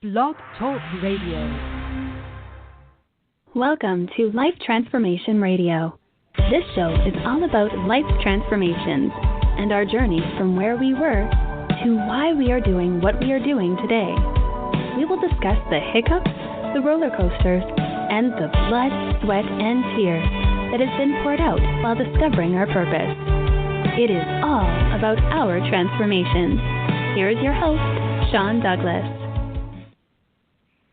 Blog Talk Radio. Welcome to Life Transformation Radio. This show is all about life transformations and our journeys from where we were to why we are doing what we are doing today. We will discuss the hiccups, the roller coasters, and the blood, sweat, and tears that has been poured out while discovering our purpose. It is all about our transformation. Here is your host, Sean Douglas.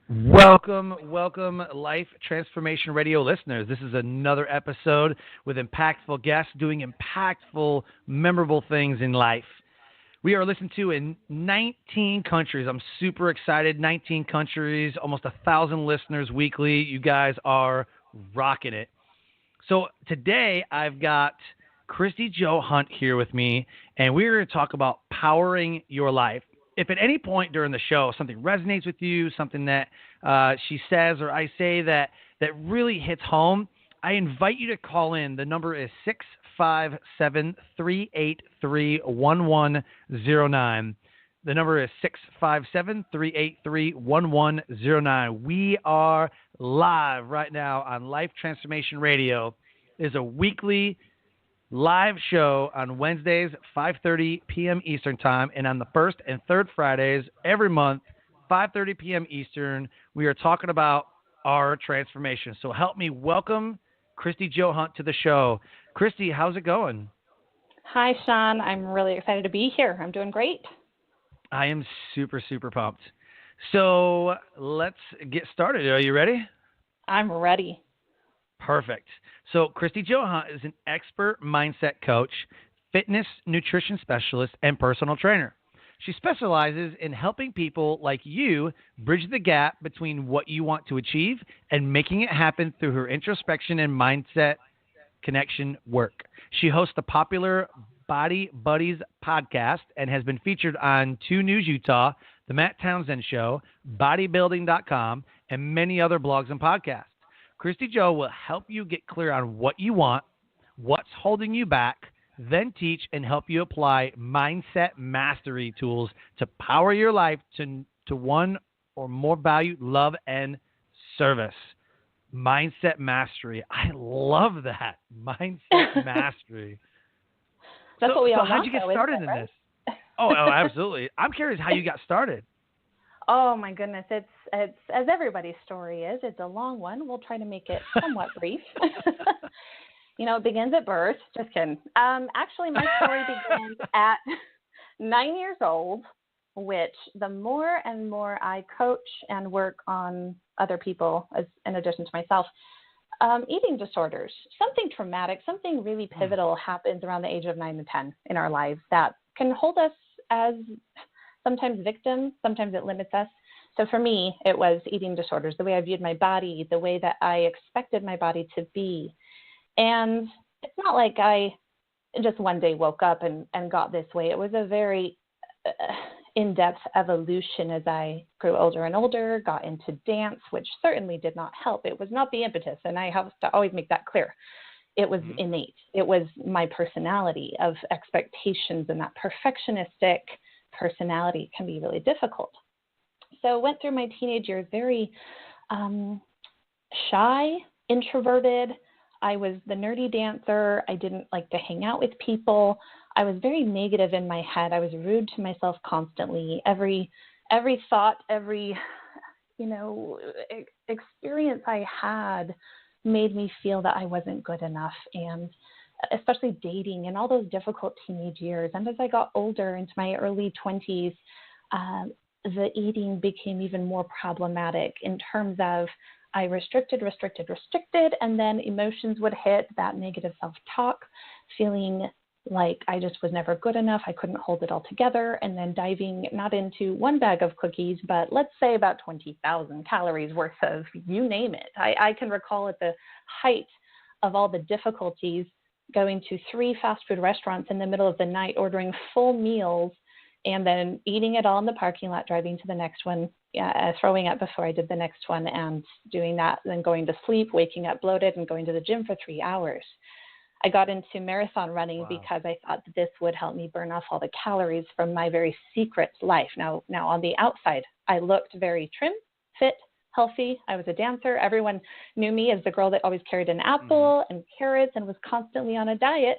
Welcome, Life Transformation Radio listeners. This is another episode with impactful guests doing impactful, memorable things in life. We are listened to in 19 countries. I'm super excited. 19 countries, almost 1,000 listeners weekly. You guys are rocking it. So today I've got Kristy Jo Hunt here with me, and we're going to talk about powering your life. If at any point during the show something resonates with you, something that she says or I say that really hits home, I invite you to call in. The number is 657-383-1109. The number is 657-383-1109. We are live right now on Life Transformation Radio. It is a weekly live show on Wednesdays, 5:30 p.m. Eastern Time, and on the first and third Fridays every month, 5:30 p.m. Eastern, we are talking about our transformation. So help me welcome Kristy Jo Hunt to the show. Kristy, how's it going? Hi, Sean. I'm really excited to be here. I'm doing great. I am super, super pumped. So let's get started. Are you ready? I'm ready. Perfect. So Kristy Jo Hunt is an expert mindset coach, fitness nutrition specialist, and personal trainer. She specializes in helping people like you bridge the gap between what you want to achieve and making it happen through her introspection and mindset connection work. She hosts the popular Body Buddies podcast and has been featured on 2 News Utah, the Matt Townsend Show, bodybuilding.com, and many other blogs and podcasts. Kristy Jo will help you get clear on what you want, what's holding you back, then teach and help you apply mindset mastery tools to power your life to one or more value, love, and service. Mindset mastery. I love that. Mindset mastery. That's what we all want. So how'd you get started in this? Oh, absolutely. I'm curious how you got started. Oh my goodness, it's as everybody's story is. It's a long one. We'll try to make it somewhat brief. It begins at birth. Just kidding. Actually, my story begins at 9 years old, which the more and more I coach and work on other people, as in addition to myself, eating disorders, something traumatic, something really pivotal happens around the age of 9 and 10 in our lives that can hold us as sometimes victims, sometimes it limits us. So for me, it was eating disorders, the way I viewed my body, the way that I expected my body to be. And it's not like I just one day woke up and got this way. It was a very in-depth evolution as I grew older and older, got into dance, which certainly did not help. It was not the impetus, and I have to always make that clear. It was innate. It was my personality of expectations, and that perfectionistic personality can be really difficult. So went through my teenage years very shy, introverted. I was the nerdy dancer. I didn't like to hang out with people. I was very negative in my head. I was rude to myself constantly. Every thought, every experience I had made me feel that I wasn't good enough, and especially dating and all those difficult teenage years. And as I got older into my early 20s, the eating became even more problematic in terms of I restricted, and then emotions would hit, that negative self-talk, feeling like I just was never good enough. I couldn't hold it all together, and then diving not into one bag of cookies, but let's say about 20,000 calories worth of you name it. I can recall at the height of all the difficulties going to 3 fast food restaurants in the middle of the night, ordering full meals, and then eating it all in the parking lot, driving to the next one, throwing up before I did the next one, and doing that, then going to sleep, waking up bloated, and going to the gym for 3 hours. I got into marathon running Wow. because I thought that this would help me burn off all the calories from my very secret life. Now on the outside, I looked very trim, fit, healthy. I was a dancer. Everyone knew me as the girl that always carried an apple and carrots and was constantly on a diet.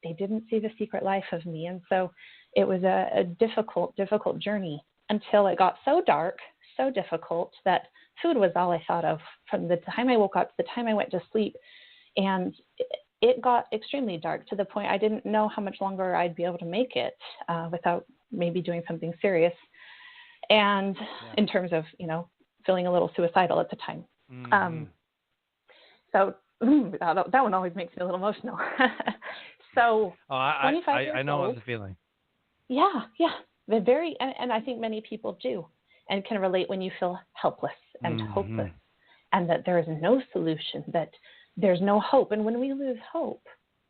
They didn't see the secret life of me. And so it was a difficult journey until it got so dark, so difficult that food was all I thought of from the time I woke up to the time I went to sleep. And it got extremely dark to the point I didn't know how much longer I'd be able to make it without maybe doing something serious. And in terms of, feeling a little suicidal at the time. So that one always makes me a little emotional. So 25 years I know old, the feeling. Yeah. And I think many people do and can relate when you feel helpless and hopeless and that there is no solution, that there's no hope. And when we lose hope,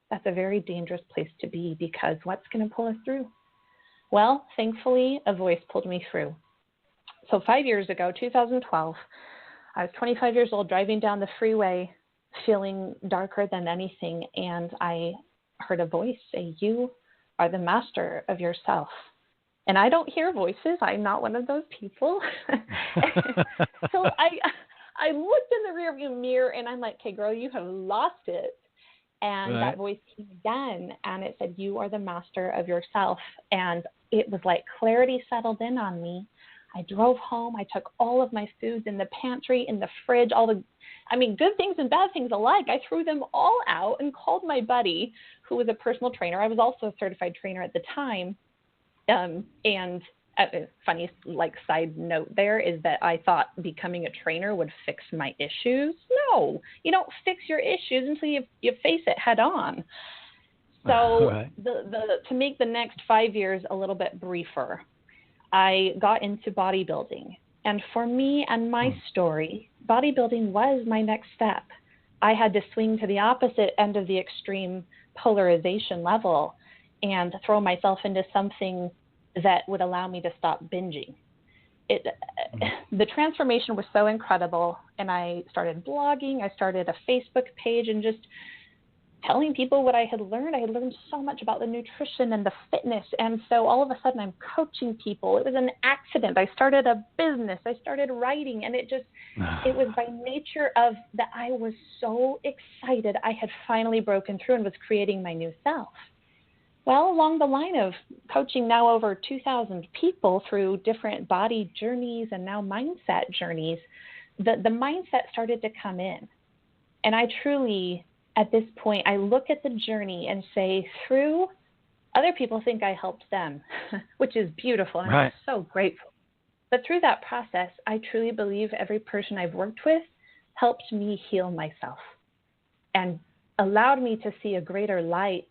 that's a very dangerous place to be because what's going to pull us through? Well, thankfully, a voice pulled me through. So 5 years ago, 2012, I was 25 years old driving down the freeway feeling darker than anything. And I heard a voice say, "You are the master of yourself." And I don't hear voices. I'm not one of those people. So I looked in the rearview mirror and I'm like, "Okay, girl, you have lost it." And that voice came again and it said, "You are the master of yourself." And it was like clarity settled in on me. I drove home. I took all of my foods in the pantry, in the fridge, good things and bad things alike. I threw them all out and called my buddy, who was a personal trainer. I was also a certified trainer at the time. And a funny side note there is that I thought becoming a trainer would fix my issues. No, you don't fix your issues until you face it head on. So to make the next 5 years a little bit briefer, I got into bodybuilding. And for me and my story, bodybuilding was my next step. I had to swing to the opposite end of the extreme polarization level and throw myself into something that would allow me to stop binging. The transformation was so incredible. And I started blogging. I started a Facebook page and just telling people what I had learned. I had learned so much about the nutrition and the fitness. And so all of a sudden I'm coaching people. It was an accident. I started a business. I started writing. And it was by nature of that I was so excited. I had finally broken through and was creating my new self. Well, along the line of coaching now over 2,000 people through different body journeys and now mindset journeys, the mindset started to come in. And I truly, at this point, I look at the journey and say, through other people think I helped them, which is beautiful. And I'm so grateful. But through that process, I truly believe every person I've worked with helped me heal myself and allowed me to see a greater light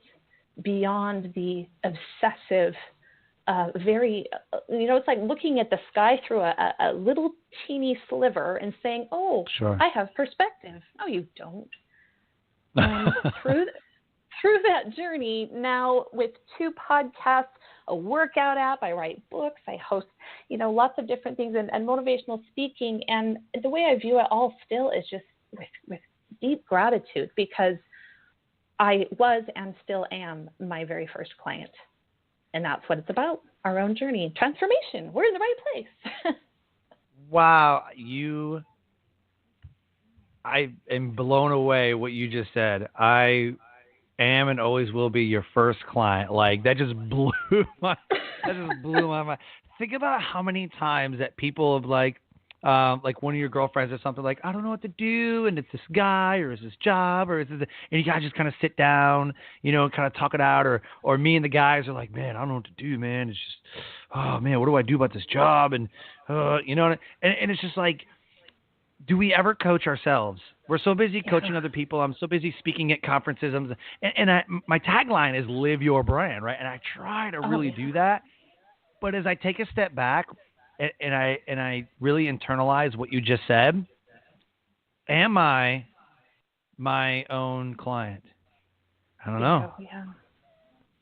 beyond the obsessive, it's like looking at the sky through a little teeny sliver and saying, "Oh, I have perspective." No, you don't. And through that journey, now with 2 podcasts, a workout app, I write books, I host, lots of different things and motivational speaking. And the way I view it all still is just with deep gratitude because I was and still am my very first client. And that's what it's about, our own journey, transformation. We're in the right place. Wow. I am blown away what you just said. I am and always will be your first client. That just blew my mind. Think about how many times that people have one of your girlfriends or something I don't know what to do, and it's this guy or it's this job or it's this, and you guys just kind of sit down, and kind of talk it out, or me and the guys are like, "Man, I don't know what to do, man. It's just, oh man, what do I do about this job?" And and it's just do we ever coach ourselves? We're so busy coaching other people. I'm so busy speaking at conferences. My tagline is "Live your brand," right? And I try to really do that, but as I take a step back. And I really internalize what you just said. Am I my own client? I don't know. Yeah.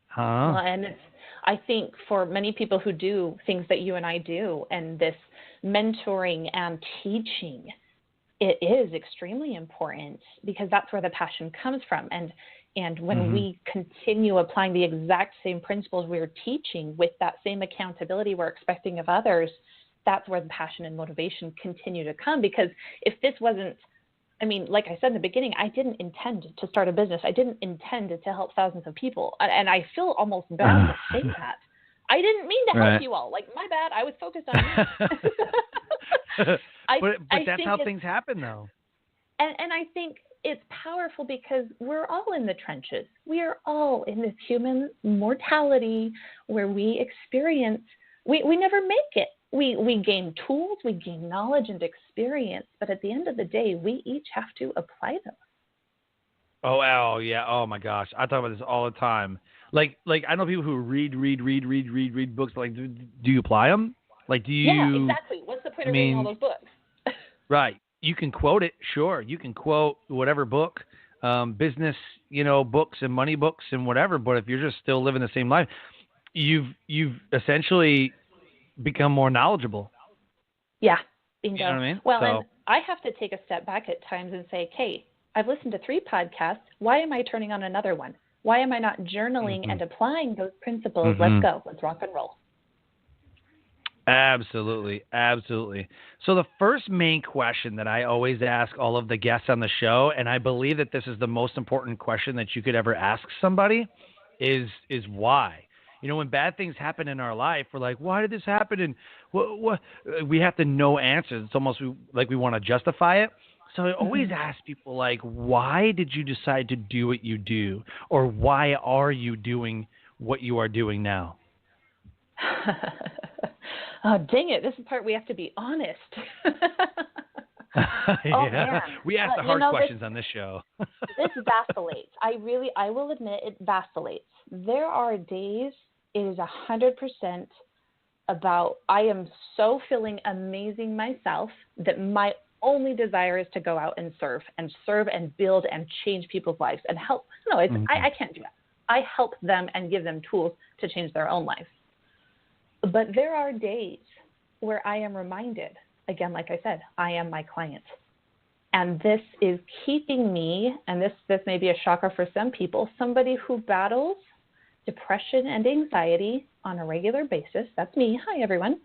Huh? Well, and I think for many people who do things that you and I do, and this mentoring and teaching, it is extremely important because that's where the passion comes from. And And when we continue applying the exact same principles we're teaching with that same accountability we're expecting of others, that's where the passion and motivation continue to come. Because if this wasn't, I mean, like I said in the beginning, I didn't intend to start a business. I didn't intend to help thousands of people. And I feel almost bad to say that. I didn't mean to help you all. Like, my bad. I was focused on you. But that's how things happen, though. And I think it's powerful because we're all in the trenches. We are all in this human mortality where we experience, we never make it. We gain tools, we gain knowledge and experience, but at the end of the day, we each have to apply them. Oh, yeah. Oh my gosh. I talk about this all the time. Like I know people who read books, but like, do you apply them? Like, do you? Yeah, exactly. What's the point of reading all those books? Right. You can quote it. Sure. You can quote whatever book, business, books and money books and whatever. But if you're just still living the same life, you've essentially become more knowledgeable. Yeah. Bingo. You know what I mean? Well, and I have to take a step back at times and say, okay, I've listened to 3 podcasts. Why am I turning on another one? Why am I not journaling and applying those principles? Let's go. Let's rock and roll. Absolutely. So the first main question that I always ask all of the guests on the show, and I believe that this is the most important question that you could ever ask somebody, is why? When bad things happen in our life, we're like, why did this happen? And what? We have to know answers. It's almost like we want to justify it. So I always ask people, like, why did you decide to do what you do? Or why are you doing what you are doing now? Oh, dang it. This is the part we have to be honest. Yeah. We ask the hard questions on this show. This vacillates. I will admit it vacillates. There are days it is 100% about I am so feeling amazing myself that my only desire is to go out and serve and build and change people's lives and help. No, I can't do that. I help them and give them tools to change their own lives. But there are days where I am reminded, again, like I said, I am my client. And this is keeping me, and this may be a shocker for some people, somebody who battles depression and anxiety on a regular basis. That's me. Hi, everyone.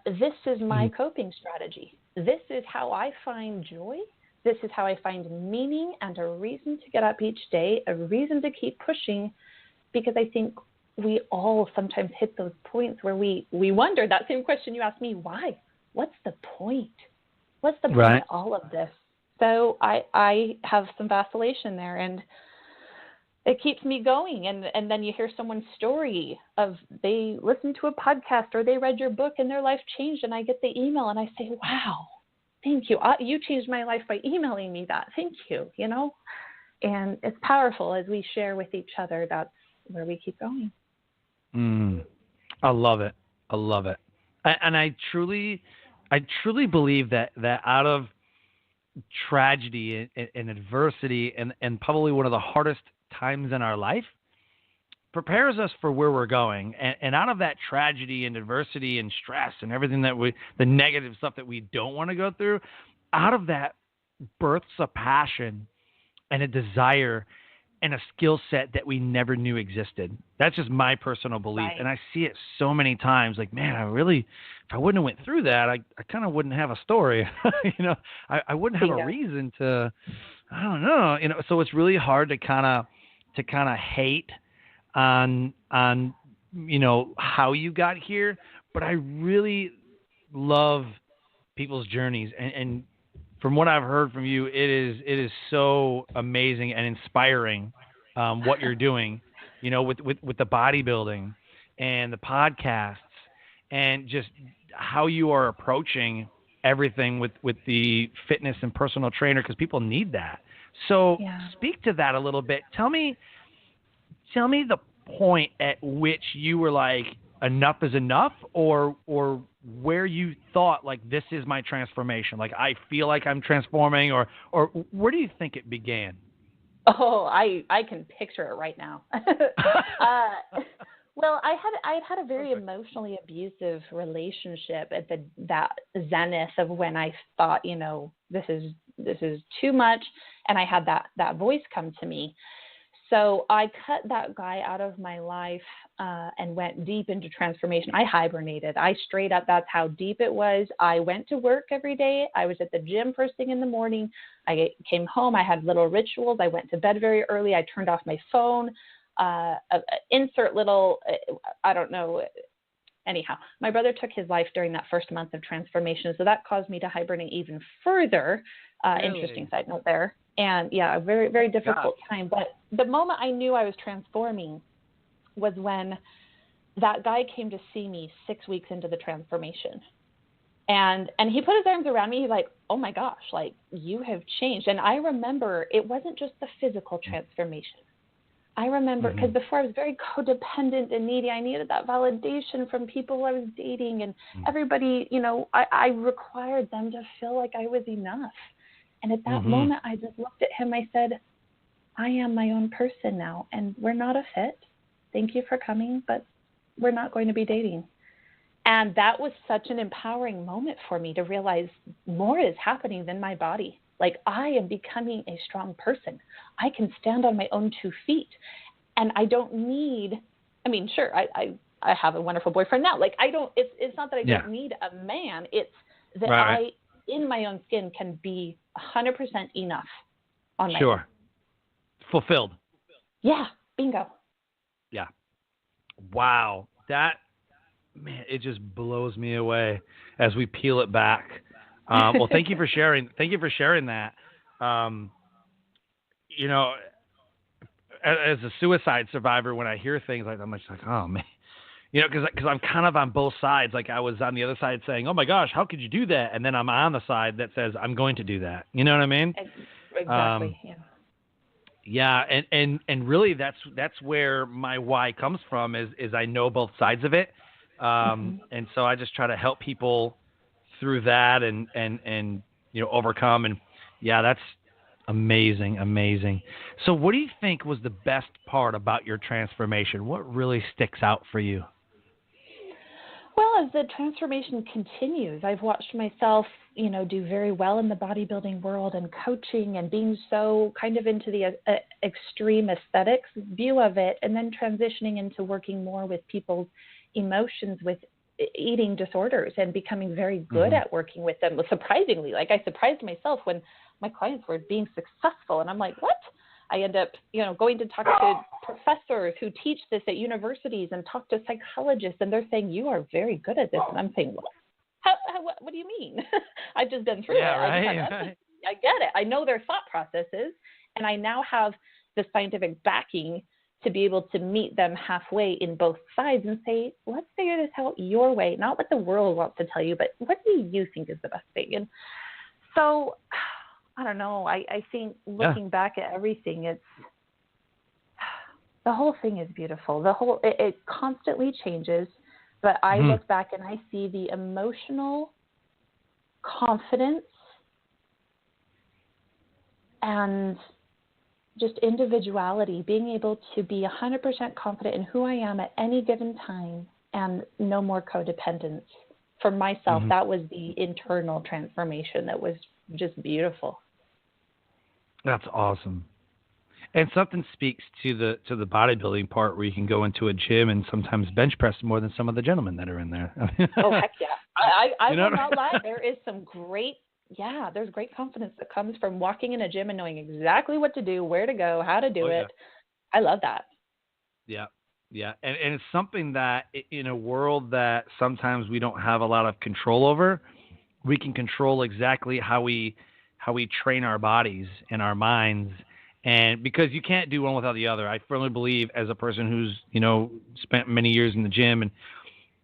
This is my coping strategy. This is how I find joy. This is how I find meaning and a reason to get up each day, a reason to keep pushing, because I think we all sometimes hit those points where we wonder that same question you asked me, why? What's the point? What's the point of all of this? So I have some vacillation there, and it keeps me going. And then you hear someone's story of they listened to a podcast or they read your book and their life changed, and I get the email and I say, wow, thank you. You changed my life by emailing me that. Thank you, And it's powerful as we share with each other. That's where we keep going. I love it. And I truly believe that out of tragedy and adversity and probably one of the hardest times in our life prepares us for where we're going. And out of that tragedy and adversity and stress and everything the negative stuff that we don't want to go through, out of that births a passion and a desire and a skill set that we never knew existed. That's just my personal belief. Right. And I see it so many times, like, man, if I wouldn't have went through that, I kind of wouldn't have a story. I wouldn't have a reason to, I don't know, so it's really hard to kind of hate on how you got here. But I really love people's journeys. And from what I've heard from you, it is so amazing and inspiring what you're doing, with the bodybuilding and the podcasts and just how you are approaching everything with the fitness and personal trainer, because people need that. So speak to that a little bit. Tell me the point at which you were like, enough is enough, or where you thought, like, this is my transformation, like I feel like I'm transforming, or where do you think it began? Oh, I can picture it right now. Well, I had a very emotionally abusive relationship at that zenith of when I thought, this is too much, and I had that voice come to me. So I cut that guy out of my life and went deep into transformation. I hibernated. I straight up, that's how deep it was. I went to work every day. I was at the gym first thing in the morning. I came home. I had little rituals. I went to bed very early. I turned off my phone. Insert little, I don't know. Anyhow, my brother took his life during that first month of transformation. So that caused me to hibernate even further. Really? Interesting side note there. And yeah, a very, very difficult time. But the moment I knew I was transforming was when that guy came to see me 6 weeks into the transformation. And he put his arms around me. He's like, oh my gosh, like you have changed. And I remember it wasn't just the physical transformation. I remember because before I was very codependent and needy. I needed that validation from people I was dating and everybody, you know, I required them to feel like I was enough. And at that moment, I just looked at him. I said, I am my own person now, and we're not a fit. Thank you for coming, but we're not going to be dating. And that was such an empowering moment for me to realize more is happening than my body. Like I am becoming a strong person. I can stand on my own 2 feet. And I don't need, I mean, sure, I have a wonderful boyfriend now. Like I don't, it's not that I don't need a man. It's that I, in my own skin, can be 100% enough on my own. Fulfilled. Yeah. Bingo. Yeah. Wow. That, man, it just blows me away as we peel it back. Well, thank you for sharing. Thank you for sharing that. You know, as a suicide survivor, when I hear things like that, I'm just like, oh man, you know, because I'm kind of on both sides. Like I was on the other side saying, oh my gosh, how could you do that? And then I'm on the side that says I'm going to do that. You know what I mean? Exactly. Yeah. And really that's where my why comes from is I know both sides of it. And so I just try to help people through that and you know, overcome. And yeah, that's amazing. So what do you think was the best part about your transformation? What really sticks out for you? Well, as the transformation continues, I've watched myself, you know, do very well in the bodybuilding world and coaching and being so kind of into the extreme aesthetics view of it, and then transitioning into working more with people's emotions with eating disorders and becoming very good at working with them. Surprisingly, like I surprised myself when my clients were being successful, and I'm like, what? I end up, you know, going to talk to professors who teach this at universities and talk to psychologists, and they're saying, you are very good at this. And I'm saying, what? What do you mean? I've just been through it. Right. I get it. I know their thought processes, and I now have the scientific backing to be able to meet them halfway in both sides and say, let's figure this out your way, not what the world wants to tell you, but what do you think is the best thing? And so, I don't know. I think looking back at everything, it's the whole thing is beautiful. It constantly changes, but I look back and I see the emotional confidence and just individuality, being able to be 100% confident in who I am at any given time and no more codependence. For myself, that was the internal transformation that was just beautiful. That's awesome. And something speaks to the bodybuilding part where you can go into a gym and sometimes bench press more than some of the gentlemen that are in there. Oh, heck yeah. I will not lie. There is some there's great confidence that comes from walking in a gym and knowing exactly what to do, where to go, how to do it. I love that. Yeah. Yeah. And it's something that in a world that sometimes we don't have a lot of control over, we can control exactly how we train our bodies and our minds. And because you can't do one without the other. I firmly believe, as a person who's, you know, spent many years in the gym, and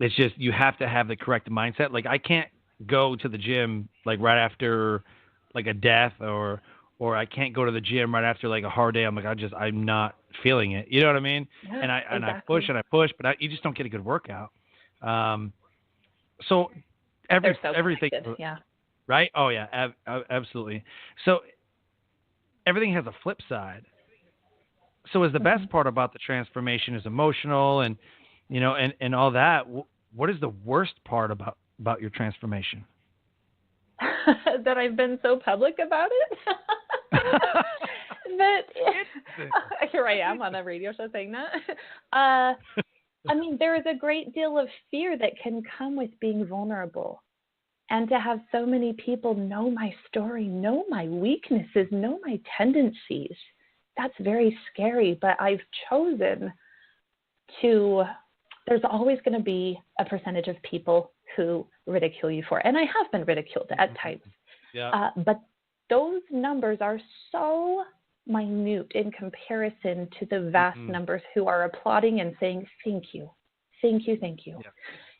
it's just, you have to have the correct mindset. Like I can't go to the gym like right after like a death or I can't go to the gym right after like a hard day. I'm like, I'm not feeling it. You know what I mean? Yeah, and I push, but you just don't get a good workout. So everything, yeah. Right? Oh yeah, absolutely. So everything has a flip side. So is the best part about the transformation is emotional and, you know, and all that. What is the worst part about your transformation? That I've been so public about it. But here I am on a radio show saying that. I mean, there is a great deal of fear that can come with being vulnerable. And to have so many people know my story, know my weaknesses, know my tendencies, that's very scary. But I've chosen to, there's always going to be a percentage of people who ridicule you for it. And I have been ridiculed at times. Yeah. But those numbers are so minute in comparison to the vast numbers who are applauding and saying, thank you, thank you, thank you. Yeah.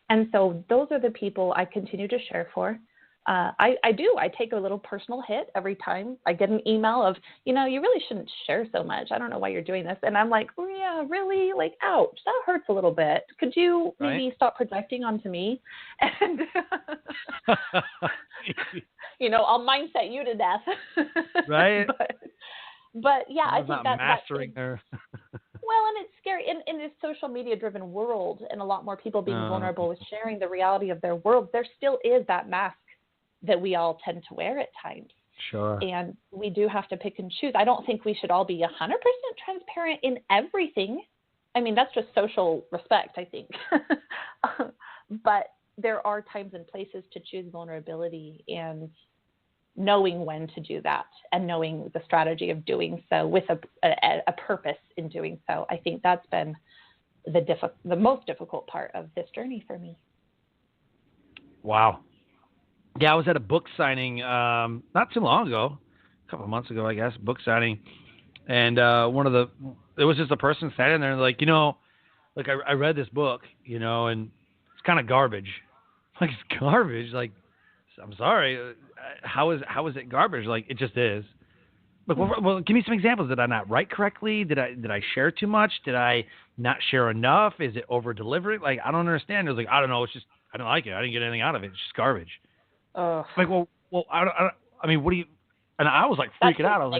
And so those are the people I continue to share for. I take a little personal hit every time I get an email of, you really shouldn't share so much. I don't know why you're doing this. And I'm like, oh, yeah, really? Like, ouch, that hurts a little bit. Could you maybe stop projecting onto me? And, I'll mindset you to death. Right. But yeah, I think not mastering her. Well, and it's scary in this social media driven world, and a lot more people being vulnerable with sharing the reality of their world. There still is that mask that we all tend to wear at times. Sure. And we do have to pick and choose. I don't think we should all be 100% transparent in everything. I mean, that's just social respect, I think. But there are times and places to choose vulnerability, and knowing when to do that and knowing the strategy of doing so with a purpose in doing so. I think that's been the most difficult part of this journey for me. Wow. Yeah, I was at a book signing not too long ago, a couple of months ago, I guess, book signing. And there was just a person standing there and like, I read this book, and it's kind of garbage. Like, it's garbage. Like, I'm sorry. How is it garbage? Like, it just is. Like, well, give me some examples. Did I not write correctly? Did I share too much? Did I not share enough? Is it over delivering? Like, I don't understand. It was like, I don't know. It's just, I don't like it. I didn't get anything out of it. It's just garbage. Like, well, I mean, what do you? And I was like freaking out. I was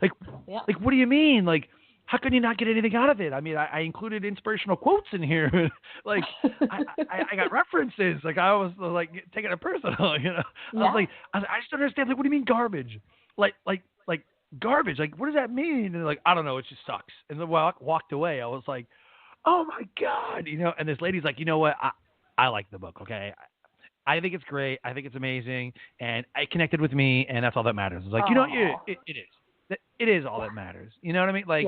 like, what do you mean? Like, how can you not get anything out of it? I mean, I included inspirational quotes in here. Like, I got references. Like, I was like taking it personal. I was like, I just don't understand. Like, what do you mean garbage? Like garbage. Like, what does that mean? And like, I don't know. It just sucks. And then when I walked away, I was like, oh my God, And this lady's like, you know what? I like the book. Okay. I think it's great. I think it's amazing. And it connected with me, and that's all that matters. It's like, it is. It is all that matters. You know what I mean? Like,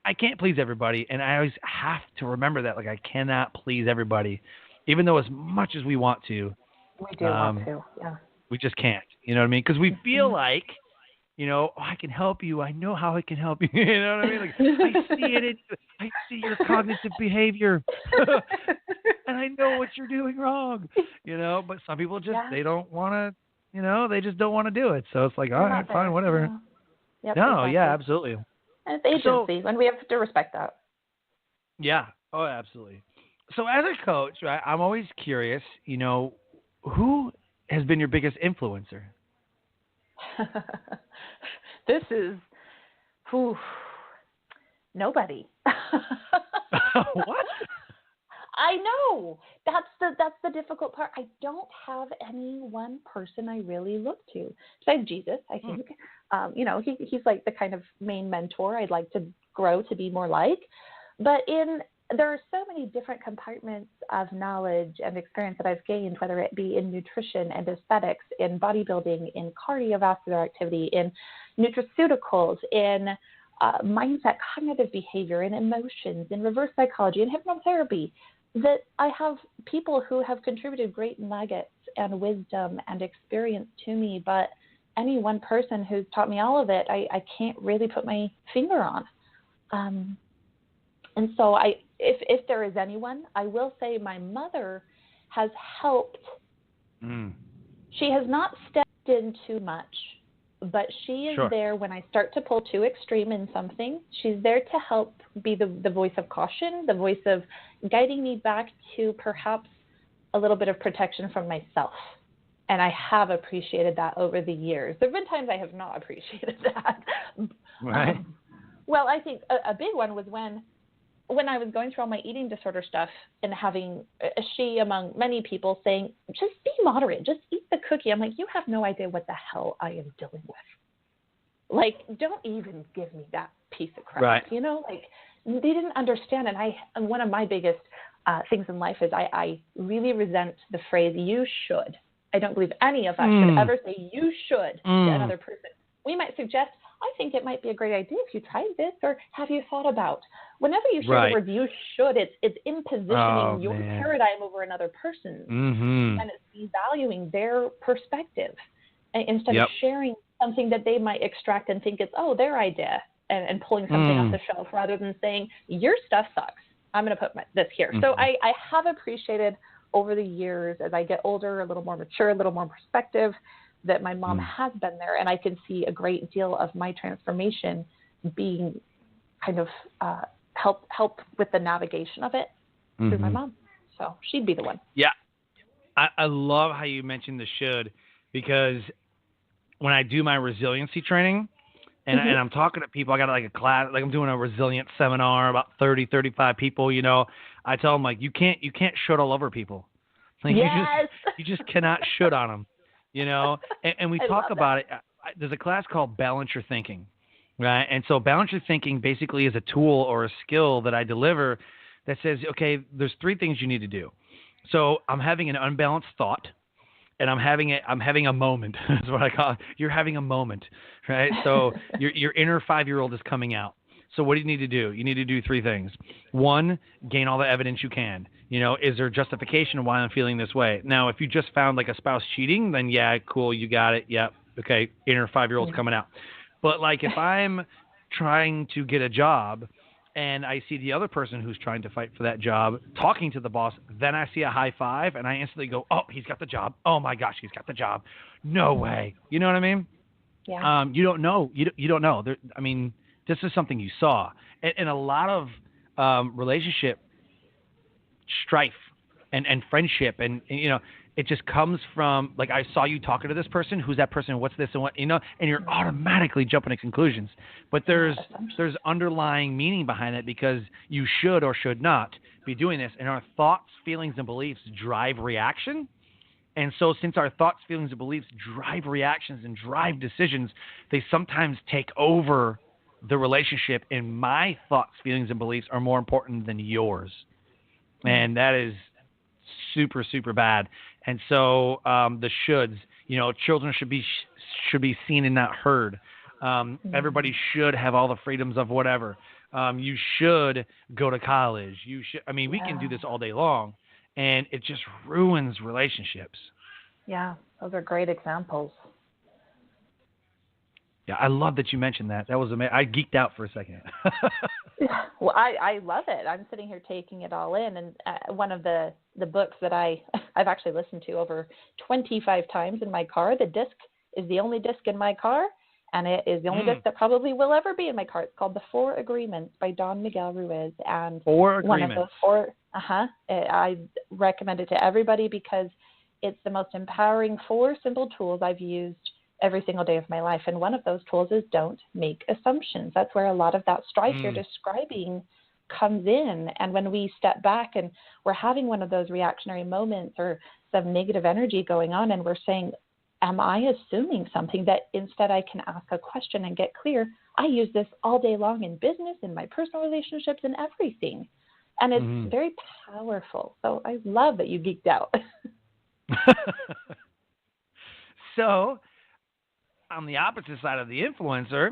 I can't please everybody, and I always have to remember that. Like, I cannot please everybody, even though as much as we want to. We do want to, yeah. We just can't. You know what I mean? Because we feel like, I can help you. I know how I can help you. You know what I mean? Like, I see it in you. I see your cognitive behavior. And I know what you're doing wrong, but some people just, they don't want to, they just don't want to do it. So it's like, all right, fine, whatever. Yep, no, exactly. yeah, absolutely. And it's agency, and we have to respect that. Yeah. Oh, absolutely. So as a coach, right, I'm always curious, who has been your biggest influencer? This is, nobody. What? I know. That's the difficult part. I don't have any one person I really look to. Besides Jesus, I think. He's like the kind of main mentor I'd like to grow to be more like. But there are so many different compartments of knowledge and experience that I've gained, whether it be in nutrition and aesthetics, in bodybuilding, in cardiovascular activity, in nutraceuticals, in mindset, cognitive behavior, in emotions, in reverse psychology, in hypnotherapy, that I have people who have contributed great nuggets and wisdom and experience to me, but any one person who's taught me all of it, I can't really put my finger on. And so if there is anyone, I will say my mother has helped. She has not stepped in too much, but she is there when I start to pull too extreme in something. She's there to help be the voice of caution, the voice of guiding me back to perhaps a little bit of protection from myself. And I have appreciated that over the years. There have been times I have not appreciated that. Right. Well, I think a big one was when I was going through all my eating disorder stuff and having she, among many people, saying, just be moderate, just eat the cookie. I'm like, you have no idea what the hell I am dealing with. Like, don't even give me that piece of crap. Right. You know, like, they didn't understand. And one of my biggest things in life is I really resent the phrase, you should. I don't believe any of us should ever say you should to another person. We might suggest, I think it might be a great idea if you tried this, or have you thought about? Whenever you hear the word you should, it's impositioning your paradigm over another person's. And it's devaluing their perspective instead of sharing something that they might extract and think it's, their idea, and pulling something off the shelf, rather than saying, your stuff sucks. I'm going to put this here. So I have appreciated over the years, as I get older, a little more mature, a little more perspective, that my mom has been there, and I can see a great deal of my transformation being kind of help with the navigation of it through my mom. So she'd be the one. Yeah. I love how you mentioned the should, because when I do my resiliency training, and I'm talking to people, I got like a class, like I'm doing a resilience seminar, about 30, 35 people, you know, I tell them, like, you can't should all over people. Like, you just cannot should on them, you know? And we talk about it. There's a class called Balance Your Thinking, right? And so Balance Your Thinking basically is a tool or a skill that I deliver that says, okay, there's 3 things you need to do. So I'm having an unbalanced thought, and I'm having a moment. That's what I call it. You're having a moment, right? So your inner 5-year-old is coming out. So what do you need to do? You need to do 3 things. 1, gain all the evidence you can. You know, is there justification of why I'm feeling this way? Now, if you just found like a spouse cheating, then yeah, cool, you got it. Yep. Okay, inner 5-year-old's coming out. But like if I'm trying to get a job and I see the other person who's trying to fight for that job talking to the boss, then I see a high five and I instantly go, oh, he's got the job. Oh my gosh, he's got the job. No way. You know what I mean? Yeah. You don't know. You don't know. This is something you saw. And a lot of relationship strife and friendship and, you know, it just comes from, like, I saw you talking to this person. Who's that person? What's this and what, you know? And you're automatically jumping to conclusions. But there's underlying meaning behind it, because you should or should not be doing this. And our thoughts, feelings, and beliefs drive reaction. And so since our thoughts, feelings, and beliefs drive reactions and drive decisions, they sometimes take over the relationship, and my thoughts, feelings, and beliefs are more important than yours. And that is super, super bad. And so the shoulds, you know, children should be seen and not heard. Everybody should have all the freedoms of whatever. You should go to college. You should. I mean, we can do this all day long, and it just ruins relationships. Yeah, those are great examples. Yeah, I love that you mentioned that. That was amazing. I geeked out for a second. Well, I love it. I'm sitting here taking it all in. And one of the books that I've actually listened to over 25 times in my car, the disc is the only disc in my car, and it is the only disc that probably will ever be in my car. It's called The 4 Agreements by Don Miguel Ruiz. And 4 one Agreements. of those 4, I recommend it to everybody because it's the most empowering 4 simple tools I've used every single day of my life. And one of those tools is don't make assumptions. That's where a lot of that strife you're describing comes in. And when we step back and we're having one of those reactionary moments or some negative energy going on, and we're saying, am I assuming something, that instead I can ask a question and get clear? I use this all day long in business, in my personal relationships, and everything. And it's very powerful. So I love that you geeked out. So, on the opposite side of the influencer,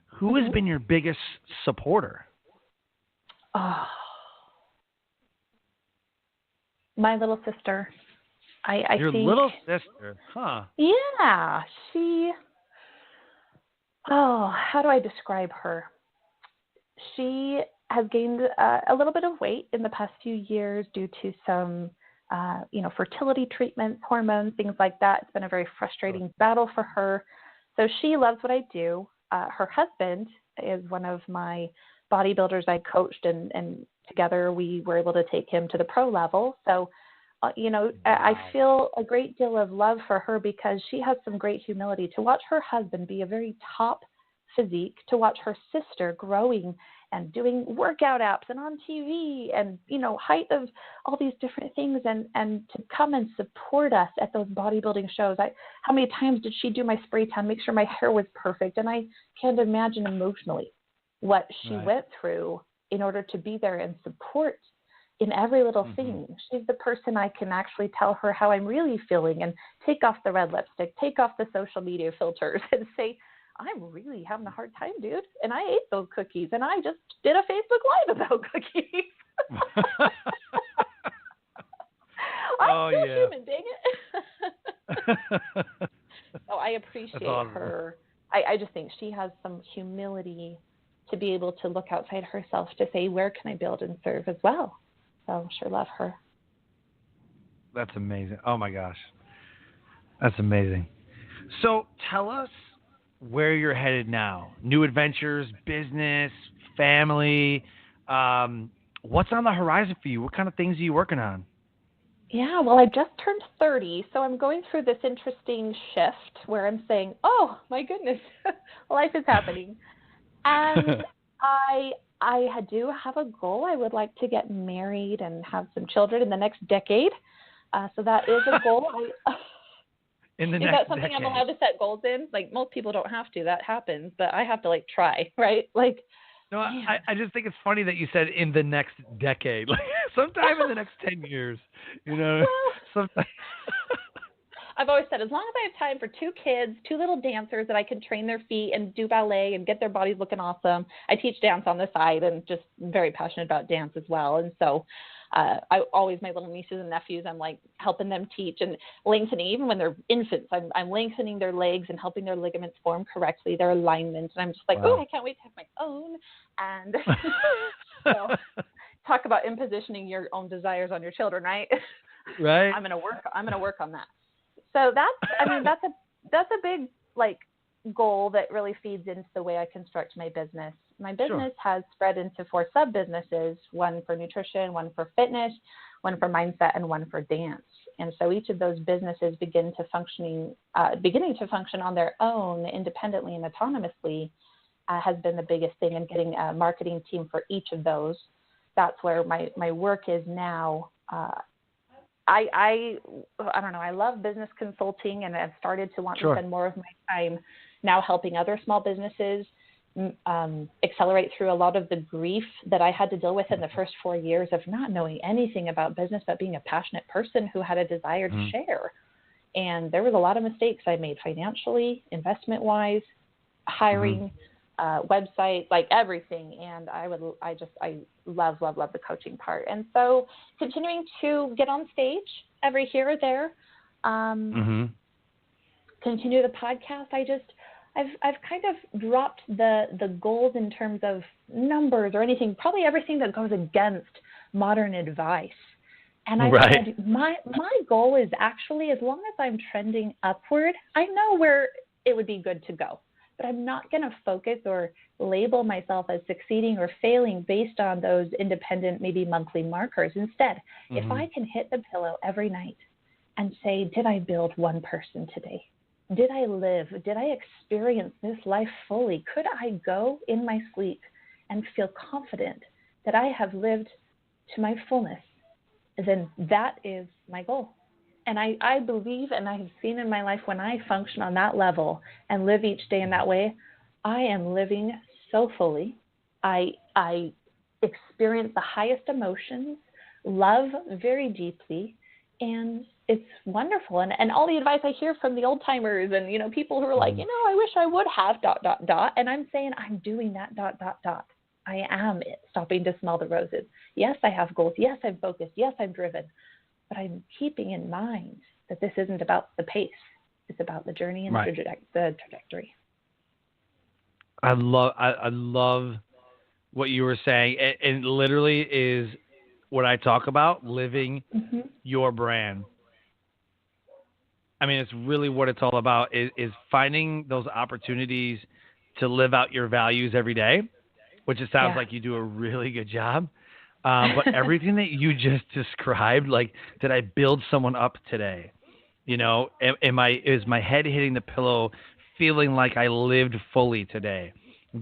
who has been your biggest supporter? Oh, my little sister. I Your think, little sister, huh? Yeah, how do I describe her? She has gained a little bit of weight in the past few years due to some fertility treatments, hormones, things like that. It's been a very frustrating battle for her. So she loves what I do. Her husband is one of my bodybuilders I coached, and together we were able to take him to the pro level. So, I feel a great deal of love for her because she has some great humility to watch her husband be a very top physique, to watch her sister growing and doing workout apps and on TV and, height of all these different things, and to come and support us at those bodybuilding shows. How many times did she do my spray tan, make sure my hair was perfect? And I can't imagine emotionally what she went through in order to be there and support in every little thing. She's the person I can actually tell her how I'm really feeling and take off the red lipstick, take off the social media filters and say, I'm really having a hard time, dude. And I ate those cookies and I just did a Facebook Live about cookies. I'm still human, dang it. So I appreciate her. I just think she has some humility to be able to look outside herself to say, where can I build and serve as well? So sure love her. That's amazing. Oh my gosh. That's amazing. So tell us where you're headed now. New adventures, business, family. What's on the horizon for you? What kind of things are you working on? Yeah, well, I just turned 30, so I'm going through this interesting shift where I'm saying, oh my goodness, life is happening. And I do have a goal. I would like to get married and have some children in the next decade. So that is a goal. Is that something decade. I'm allowed to set goals in? Like, most people don't have to. That happens. But I have to, try, right? No, I just think it's funny that you said in the next decade. Like, sometime in the next 10 years. Sometime. I've always said, as long as I have time for 2 kids, 2 little dancers that I can train their feet and do ballet and get their bodies looking awesome. I teach dance on the side and just very passionate about dance as well. And so my little nieces and nephews, I'm helping them teach and lengthening, even when they're infants, I'm lengthening their legs and helping their ligaments form correctly, their alignment. And I'm just like, oh, I can't wait to have my own. And so talk about impositioning your own desires on your children, right? Right. I'm going to work on that. So that's a big goal that really feeds into the way I construct my business. My business has spread into 4 sub businesses, one for nutrition, one for fitness, one for mindset, and one for dance. And so each of those businesses beginning to function on their own independently and autonomously has been the biggest thing. And getting a marketing team for each of those, that's where my work is now. I don't know. I love business consulting, and I've started to want to spend more of my time now helping other small businesses accelerate through a lot of the grief that I had to deal with in the first 4 years of not knowing anything about business, but being a passionate person who had a desire to share. And there was a lot of mistakes I made financially, investment-wise, hiring, website, everything. And I love the coaching part. And so continuing to get on stage every here or there, continue the podcast. I've kind of dropped the goals in terms of numbers or anything, probably everything that goes against modern advice. And I said, my goal is actually, as long as I'm trending upward, I know where it would be good to go. But I'm not going to focus or label myself as succeeding or failing based on those independent, maybe monthly markers. Instead, if I can hit the pillow every night and say, did I build one person today? Did I live? Did I experience this life fully? Could I go in my sleep and feel confident that I have lived to my fullness? Then that is my goal. And I believe, and I have seen in my life, when I function on that level and live each day in that way, I am living so fully. I experience the highest emotions, love very deeply, and it's wonderful. And all the advice I hear from the old timers and, people who are like, I wish I would have ... And I'm saying, I'm doing that ... I am stopping to smell the roses. Yes, I have goals. Yes, I'm focused. Yes, I'm driven. But I'm keeping in mind that this isn't about the pace. It's about the journey and the trajectory. I love what you were saying. It literally is what I talk about, living your brand. I mean, it's really what it's all about, is finding those opportunities to live out your values every day, which it sounds like you do a really good job. But everything that you just described, did I build someone up today? Is my head hitting the pillow feeling like I lived fully today?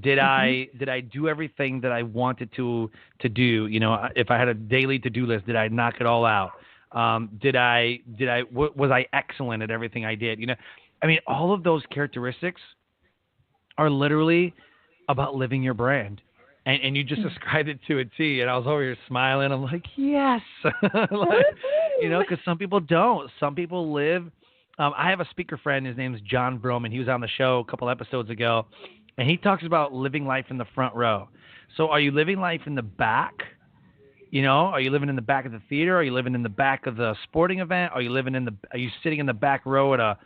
Did I do everything that I wanted to do? You know, if I had a daily to-do list, did I knock it all out? Was I excellent at everything I did? You know, I mean, all of those characteristics are literally about living your brand. And you just described it to a T, and I was over here smiling. I'm like, yes. Like, you know, because some people don't. Some people live. I have a speaker friend. His name is John Broman. He was on the show a couple episodes ago, and he talks about living life in the front row. So are you living life in the back? You know, are you living in the back of the theater? Are you living in the back of the sporting event? Are you sitting in the back row at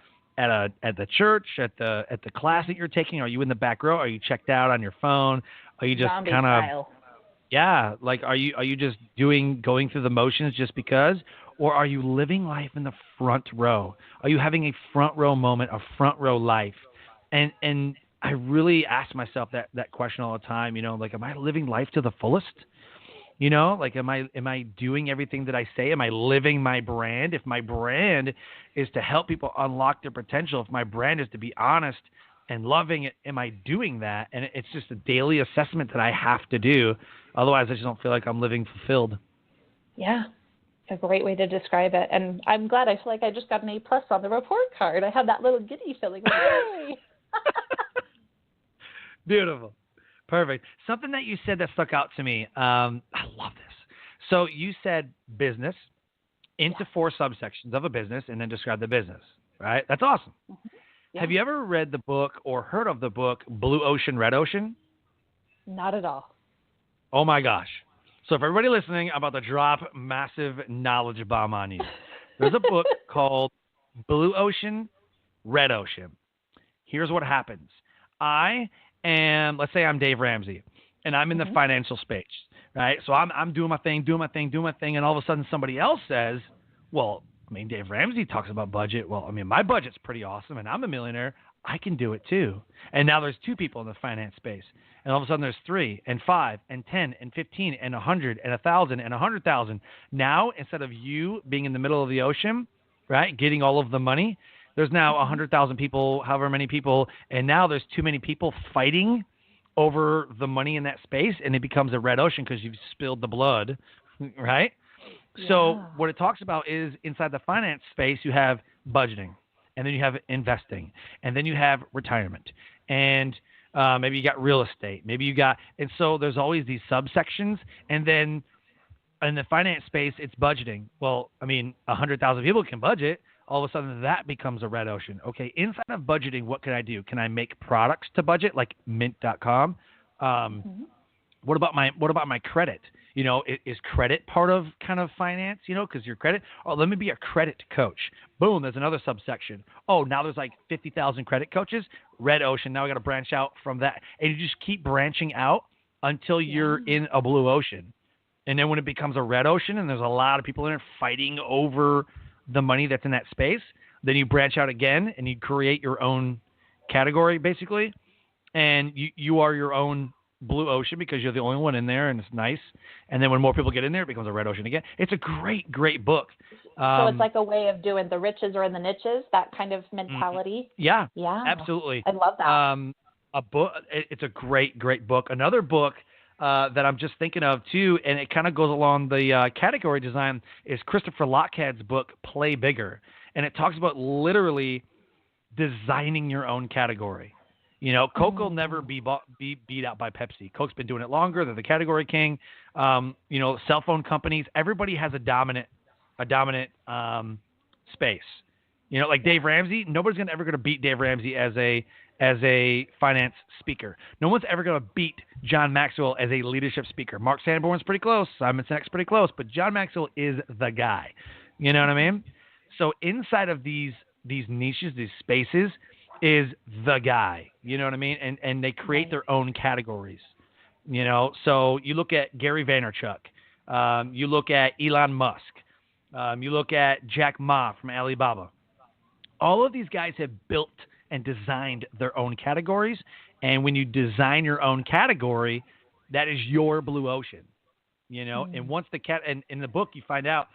the church, at the class that you're taking? Are you in the back row? Are you checked out on your phone? Are you just kind of, yeah, like are you just going through the motions just because? Or are you living life in the front row? Are you having a front row moment, a front row life? And I really ask myself that question all the time, you know, like, am I living life to the fullest? You know, like, am I doing everything that I say? Am I living my brand? If my brand is to help people unlock their potential, if my brand is to be honest and loving it, am I doing that? And it's just a daily assessment that I have to do. Otherwise, I just don't feel like I'm living fulfilled. Yeah, it's a great way to describe it. And I'm glad. I feel like I just got an A+ on the report card. I had that little giddy feeling. Like, yay! Beautiful. Perfect. Something that you said that stuck out to me. I love this. So you said business into 4 subsections of a business and then describe the business, right? That's awesome. Mm-hmm. Yeah. Have you ever read the book or heard of the book Blue Ocean, Red Ocean? Not at all. Oh, my gosh. So if everybody listening, I'm about to drop massive knowledge bomb on you. There's a book called Blue Ocean, Red Ocean. Here's what happens. Let's say I'm Dave Ramsey, and I'm in the financial space, right? So I'm doing my thing, and all of a sudden somebody else says, well, I mean, Dave Ramsey talks about budget. Well, I mean, my budget's pretty awesome, and I'm a millionaire. I can do it too. And now there's 2 people in the finance space, and all of a sudden there's 3 and 5 and 10 and 15 and 100 and 1,000 and 100,000. Now, instead of you being in the middle of the ocean, right, getting all of the money, there's now 100,000 people, however many people, and now there's too many people fighting over the money in that space, and it becomes a red ocean because you've spilled the blood, right? Yeah. So what it talks about is inside the finance space, you have budgeting, and then you have investing, and then you have retirement, and maybe you got real estate, and so there's always these subsections, and then in the finance space, it's budgeting. Well, I mean, 100,000 people can budget. All of a sudden, that becomes a red ocean. Okay, inside of budgeting, what can I do? Can I make products to budget, like Mint.com? What about my credit? You know, is credit part of kind of finance? You know, because your credit. Oh, let me be a credit coach. Boom, there's another subsection. Oh, now there's like 50,000 credit coaches. Red ocean. Now we got to branch out from that, and you just keep branching out until you're in a blue ocean, and then when it becomes a red ocean, and there's a lot of people in it fighting over the money that's in that space, then you branch out again and you create your own category basically, and you are your own blue ocean because you're the only one in there, and it's nice. And then when more people get in there, it becomes a red ocean again. It's a great book. So it's like a way of doing the riches are in the niches, that kind of mentality. Yeah, absolutely. I love that. A book. It's a great book. Another book that I'm just thinking of too, and it kind of goes along the category design, is Christopher Lochhead's book, Play Bigger. And it talks about literally designing your own category. You know, Coke will never be beat out by Pepsi. Coke's been doing it longer. They're the category king. You know, cell phone companies, everybody has a dominant space. You know, like Dave Ramsey, nobody's ever going to beat Dave Ramsey as a finance speaker. No one's ever going to beat John Maxwell as a leadership speaker. Mark Sanborn's pretty close. Simon Sinek's pretty close. But John Maxwell is the guy. You know what I mean? So inside of these niches, these spaces, is the guy. You know what I mean? And they create their own categories. You know, so you look at Gary Vaynerchuk. You look at Elon Musk. You look at Jack Ma from Alibaba. All of these guys have built and designed their own categories. And when you design your own category, that is your blue ocean, you know? And once and in the book, you find out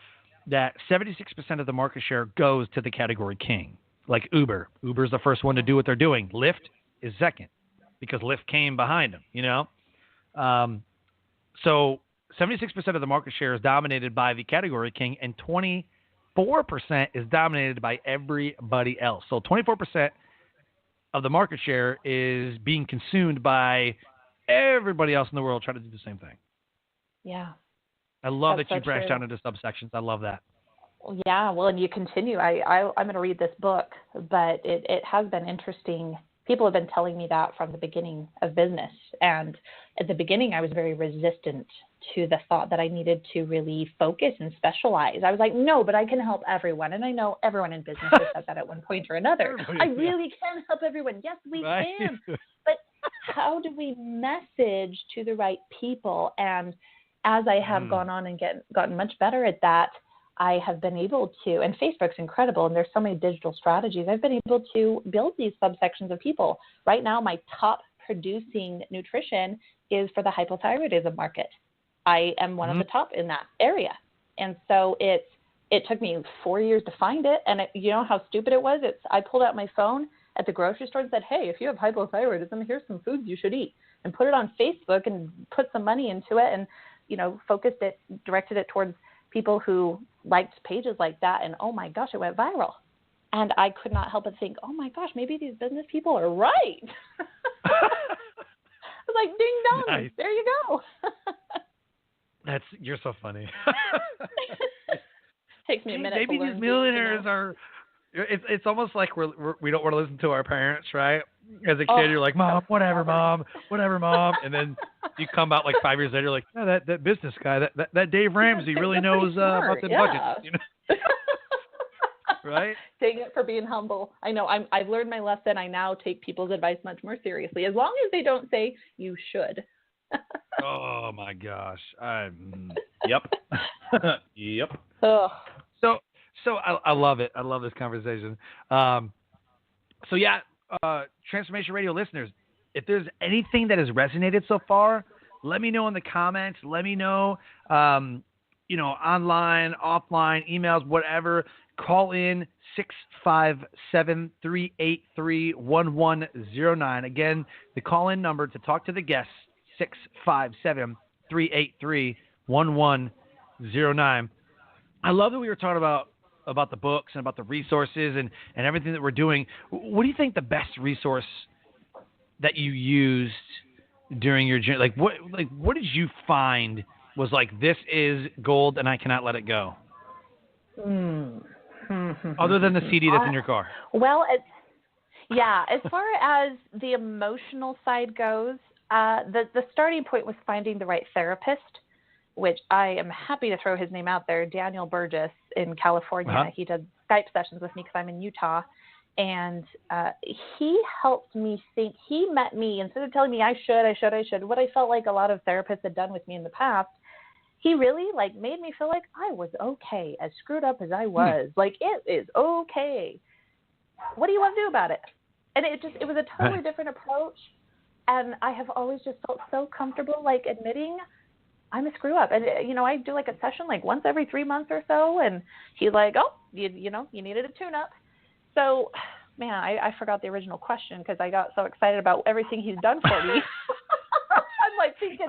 that 76% of the market share goes to the category king, like Uber. Uber's the first one to do what they're doing. Lyft is second. because Lyft came behind them, you know? So 76% of the market share is dominated by the category king, and 24% is dominated by everybody else. So 24% of the market share is being consumed by everybody else in the world trying to do the same thing. Yeah. I love That's that you so branched true. down into subsections. I love that. Yeah, well, and you continue. I'm going to read this book, but it has been interesting. People have been telling me that from the beginning of business. And at the beginning, I was very resistant to the thought that I needed to really focus and specialize. I was like, no, but I can help everyone. And I know everyone in business has said that at one point or another. I really can help everyone. Yes, we can. But how do we message to the right people? And as I have gone on and gotten much better at that, I have been able to, and Facebook's incredible, and there's so many digital strategies, I've been able to build these subsections of people. Right now, my top producing nutrition is for the hypothyroidism market. I am one of the top in that area. And so it took me 4 years to find it. And you know how stupid it was? I pulled out my phone at the grocery store and said, hey, if you have hypothyroidism, here's some foods you should eat. And put it on Facebook and put some money into it and, you know, directed it towards people who liked pages like that. And, oh, my gosh, it went viral. And I could not help but think, oh, my gosh, maybe these business people are right. I was like, ding dong, nice. There you go. You're so funny. Takes me a minute. Maybe these millionaires are. It's almost like we don't want to listen to our parents, right? As a kid, you're like, Mom, whatever, Mom, and then you come out like 5 years later, like, yeah, that business guy, that Dave Ramsey really knows about the budget, you know? Right? Dang it for being humble. I know. I've learned my lesson. I now take people's advice much more seriously, as long as they don't say you should. Oh my gosh. Yep. Yep. Ugh. So I love it. I love this conversation. So yeah, Transformation Radio listeners, if there's anything that has resonated so far, let me know in the comments. Let me know, you know, online, offline, emails, whatever. Call in 657-383-1109. Again, the call-in number to talk to the guests, 657-383-1109. I love that we were talking about the books and about the resources and everything that we're doing. What do you think the best resource that you used during your journey? What did you find was like, this is gold and I cannot let it go? Other than the CD that's in your car. Well, as far as the emotional side goes, the starting point was finding the right therapist, which I am happy to throw his name out there, Daniel Burgess in California. Uh-huh. He did Skype sessions with me because I'm in Utah. And he helped me think. He met me, instead of telling me I should, what I felt like a lot of therapists had done with me in the past, he really made me feel like I was okay, as screwed up as I was. Like, it is okay. What do you want to do about it? And it was a totally different approach. And I have always just felt so comfortable, admitting I'm a screw up. And, I do a session once every 3 months or so. And he's like, oh, you needed a tune-up. So, man, I forgot the original question because I got so excited about everything he's done for me. I'm thinking,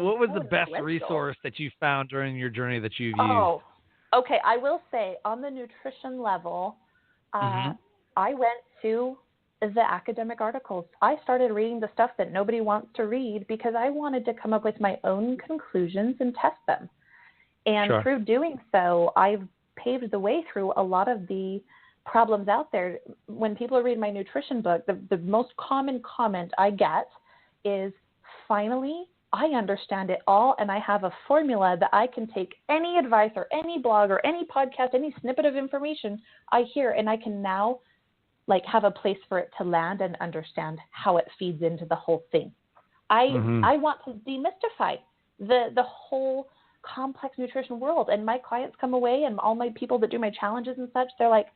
what was the best resource that you found during your journey that you've used? Oh, okay. I will say on the nutrition level, I went to the academic articles. I started reading the stuff that nobody wants to read because I wanted to come up with my own conclusions and test them. And through doing so, I've paved the way through a lot of the problems out there. When people read my nutrition book, the most common comment I get is, finally, I understand it all, and I have a formula that I can take any advice or any blog or any podcast, any snippet of information I hear, and I can now have a place for it to land and understand how it feeds into the whole thing. I want to demystify the whole complex nutrition world, and my clients come away, and all my people that do my challenges and such, they're like,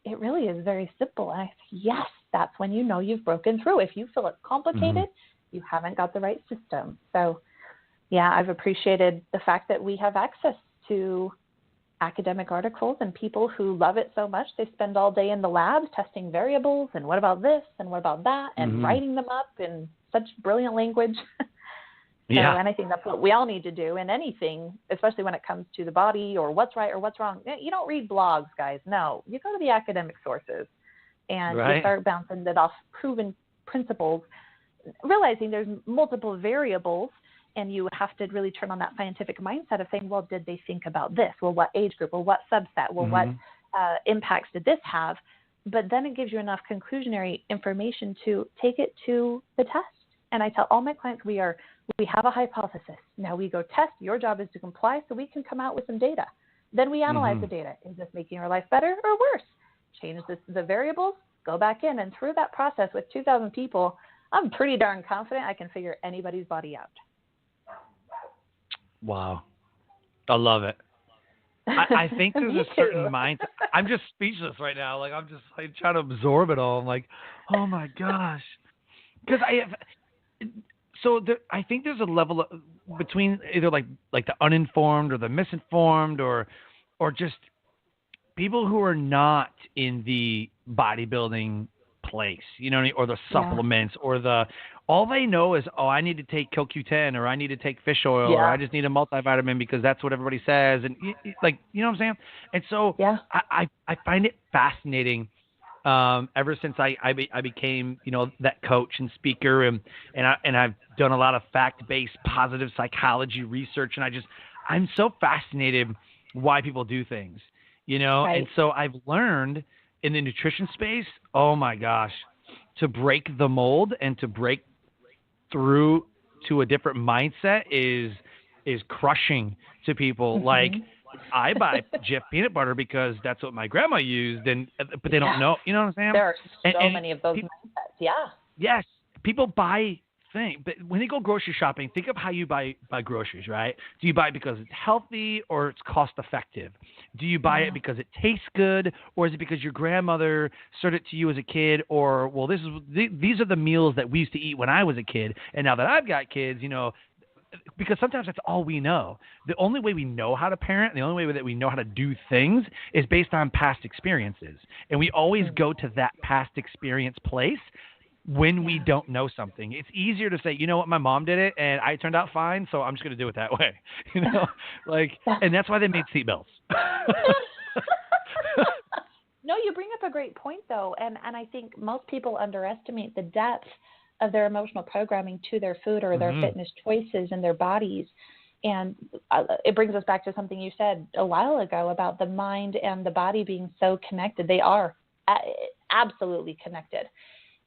it really is very simple. And I say, yes, that's when you know you've broken through. If you feel it's complicated, you haven't got the right system. So, yeah, I've appreciated the fact that we have access to academic articles and people who love it so much they spend all day in the labs testing variables and what about this and what about that and writing them up in such brilliant language. Yeah. And I think that's what we all need to do in anything, especially when it comes to the body or what's right or what's wrong. You don't read blogs, guys. No, you go to the academic sources and you start bouncing it off proven principles, realizing there's multiple variables, and you have to really turn on that scientific mindset of saying, well, did they think about this? Well, what age group? Well, what subset? Well, what impacts did this have? But then it gives you enough conclusionary information to take it to the test. And I tell all my clients, we have a hypothesis. Now we go test. Your job is to comply so we can come out with some data. Then we analyze the data. Is this making our life better or worse? Change the variables, go back in. And through that process with 2,000 people, I'm pretty darn confident I can figure anybody's body out. Wow. I love it. I think there's a certain mind. I'm just speechless right now. Like, I'm just trying to absorb it all. I'm like, oh my gosh. Because I think there's a level of, between either like the uninformed or the misinformed or just people who are not in the bodybuilding place, you know, or the supplements or all they know is, oh, I need to take CoQ10 or I need to take fish oil or I just need a multivitamin because that's what everybody says. And like, you know what I'm saying? And so I find it fascinating. Ever since I became, you know, that coach and speaker and I've done a lot of fact-based positive psychology research, and I'm so fascinated why people do things, you know? And so I've learned in the nutrition space, oh my gosh, to break the mold and to break through to a different mindset is crushing to people. Like, I buy Jif peanut butter because that's what my grandma used, but they don't know. You know what I'm saying? There are so many of those mindsets. Yes, people buy things, but when they go grocery shopping, think of how you buy groceries, right? Do you buy it because it's healthy or it's cost effective? Do you buy it because it tastes good, or is it because your grandmother served it to you as a kid? Or, well, these are the meals that we used to eat when I was a kid, and now that I've got kids, you know. Because sometimes that's all we know. The only way we know how to parent, the only way that we know how to do things is based on past experiences. And we always go to that past experience place when we don't know something. It's easier to say, you know what, my mom did it and I turned out fine, so I'm just going to do it that way. You know, like, and that's why they made seatbelts. No, you bring up a great point though. And I think most people underestimate the depth of their emotional programming to their food or their fitness choices in their bodies. And it brings us back to something you said a while ago about the mind and the body being so connected. They are absolutely connected.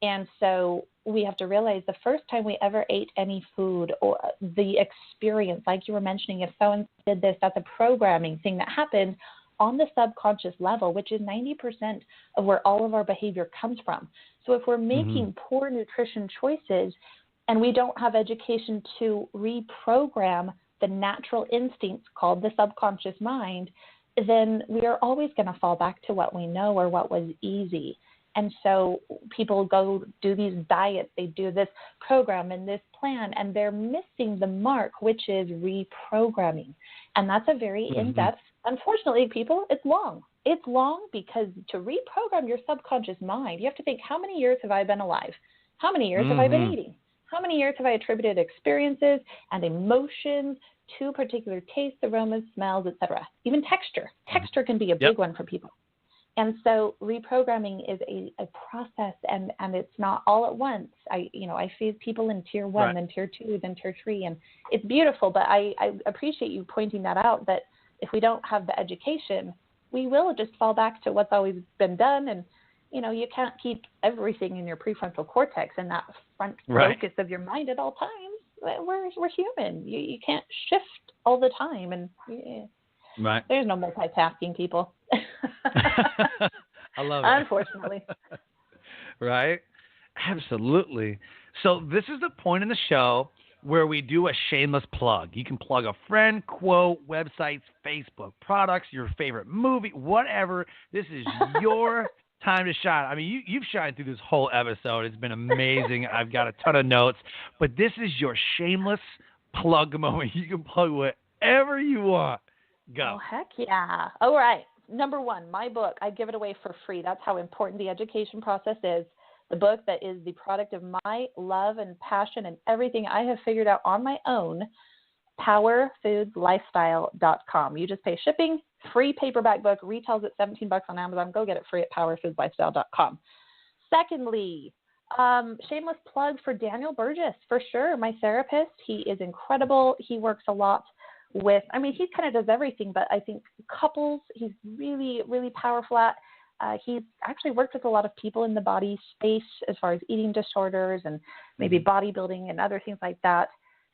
And so we have to realize the first time we ever ate any food or the experience, like you were mentioning, if someone did this, that's a programming thing that happened on the subconscious level, which is 90% of where all of our behavior comes from. So if we're making poor nutrition choices and we don't have education to reprogram the natural instincts called the subconscious mind, then we are always going to fall back to what we know or what was easy. And so people go do these diets, they do this program and this plan, and they're missing the mark, which is reprogramming. And that's a very in-depth, unfortunately, people, it's long. It's long because to reprogram your subconscious mind, you have to think, how many years have I been alive? How many years have I been eating? How many years have I attributed experiences and emotions to particular tastes, aromas, smells, etc.? Even texture. Texture can be a big one for people. And so reprogramming is a process, and it's not all at once. I feed people in tier 1, then tier 2, then tier 3, and it's beautiful. But I appreciate you pointing that out, that if we don't have the education, we will just fall back to what's always been done. And, you know, you can't keep everything in your prefrontal cortex and that front focus of your mind at all times. We're human. You can't shift all the time. And there's no multitasking, people. I love it. Unfortunately. Right? Absolutely. So this is the point in the show where we do a shameless plug. You can plug a friend, quote, websites, Facebook, products, your favorite movie, whatever. This is your time to shine. I mean, you've shined through this whole episode. It's been amazing. I've got a ton of notes. But this is your shameless plug moment. You can plug whatever you want. Go. Oh, heck yeah. All right. Number one, my book. I give it away for free. That's how important the education process is. The book that is the product of my love and passion and everything I have figured out on my own, powerfoodslifestyle.com. You just pay shipping, free paperback book, retails at $17 on Amazon. Go get it free at powerfoodslifestyle.com. Secondly, shameless plug for Daniel Burgess, for sure. My therapist, he is incredible. He works a lot with, he kind of does everything, but I think couples, he's really, really powerful at. He's actually worked with a lot of people in the body space as far as eating disorders and maybe bodybuilding and other things like that.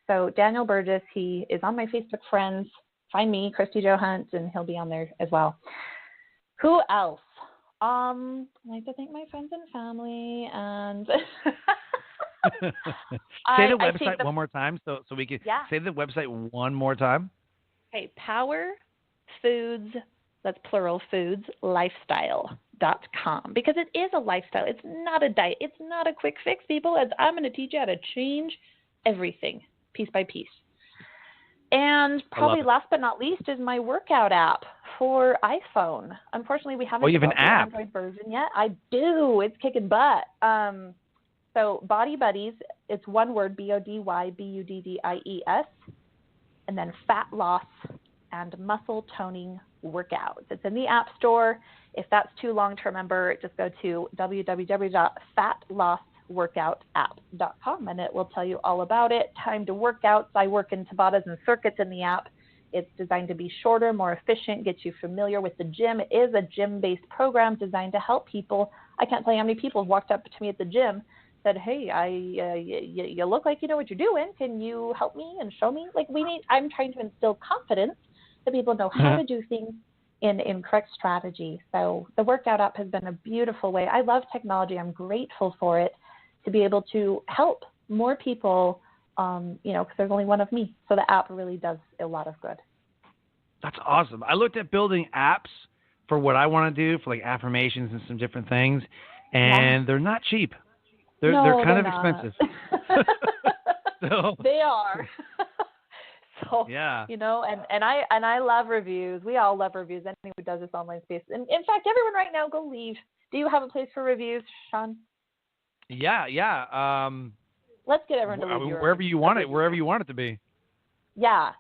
So Daniel Burgess, he is on my Facebook friends. Find me, Kristy Jo Hunt, and he'll be on there as well. Who else? I like to thank my friends and family and say the website one more time so we can say the website one more time. Okay, Power Foods, that's plural, foods, lifestyle.com, because it is a lifestyle. It's not a diet. It's not a quick fix, people. I'm going to teach you how to change everything piece by piece. And probably last but not least is my workout app for iPhone. Unfortunately, we haven't developed the Android version yet. I do. It's kicking butt. So Body Buddies, it's one word, BODYBUDDIES, and then fat loss and muscle toning workouts. It's in the App Store. If that's too long to remember, just go to www.fatlosworkoutapp.com and it will tell you all about it. Time to workouts. I work in Tabatas and circuits in the app. It's designed to be shorter, more efficient, get you familiar with the gym. It is a gym-based program designed to help people. I can't tell you how many people have walked up to me at the gym, said, hey, you look like you know what you're doing. Can you help me and show me? I'm trying to instill confidence that people know how to do things in correct strategy. So the workout app has been a beautiful way. I love technology. I'm grateful for it to be able to help more people, because there's only one of me. So the app really does a lot of good. That's awesome. I looked at building apps for what I want to do, for like affirmations and some different things, and they're not cheap. They're kind of expensive. So, they are. So, and I love reviews. We all love reviews. Anyone who does this online space. And in fact, everyone right now, go leave. Do you have a place for reviews, Sean? Yeah. Let's get everyone to leave. Wherever you want it to be. Yeah.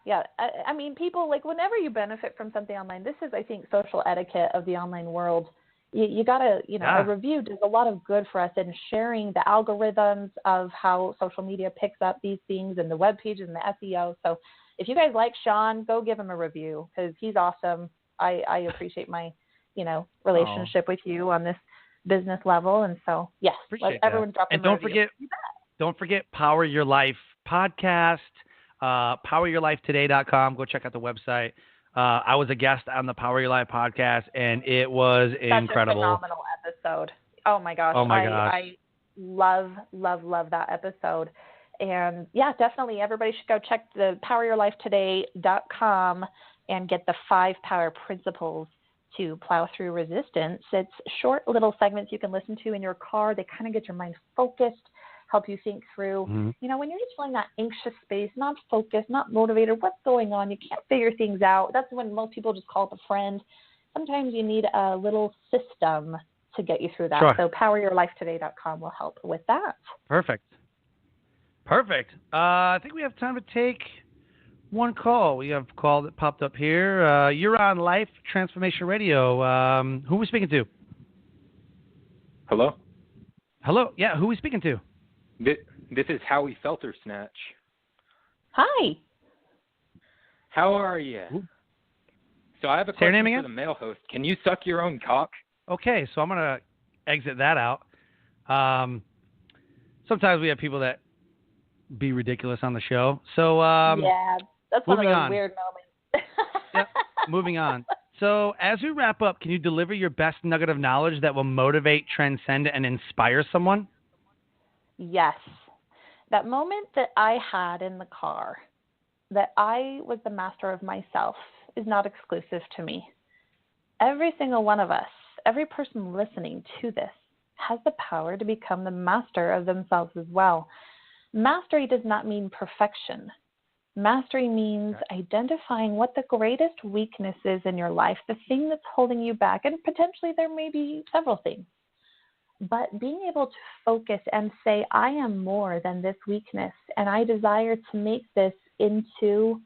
I mean, people, whenever you benefit from something online, this is, I think, social etiquette of the online world. You got to, a review does a lot of good for us in sharing the algorithms of how social media picks up these things and the web pages and the SEO. So if you guys like Sean, go give him a review because he's awesome. I appreciate my, relationship with you on this business level. And so, yes, let everyone drop him a review. Don't forget Power Your Life podcast, poweryourlifetoday.com. Go check out the website. I was a guest on the Power Your Life podcast, and it was incredible. Such a phenomenal episode. Oh, my gosh. I love that episode. And, yeah, definitely everybody should go check the poweryourlifetoday.com and get the 5 power principles to plow through resistance. It's short little segments you can listen to in your car. They kind of get your mind focused, help you think through, when you're just feeling that anxious space, not focused, not motivated, what's going on? You can't figure things out. That's when most people just call up a friend. Sometimes you need a little system to get you through that. Sure. So poweryourlifetoday.com will help with that. Perfect. I think we have time to take one call. We have a call that popped up here. You're on Life Transformation Radio. Who are we speaking to? Hello? Yeah, who are we speaking to? This is Howie Feltersnatch. Hi. How are you? So I have a question for the male host. Can you suck your own cock? Okay, so I'm going to exit that out. Sometimes we have people that be ridiculous on the show. So yeah, that's one of those weird moments. Yep, moving on. So as we wrap up, can you deliver your best nugget of knowledge that will motivate, transcend, and inspire someone? Yes. That moment that I had in the car, that I was the master of myself, is not exclusive to me. Every single one of us, every person listening to this, has the power to become the master of themselves as well. Mastery does not mean perfection. Mastery means identifying what the greatest weakness is in your life, the thing that's holding you back, and potentially there may be several things. But being able to focus and say, I am more than this weakness, and I desire to make this into,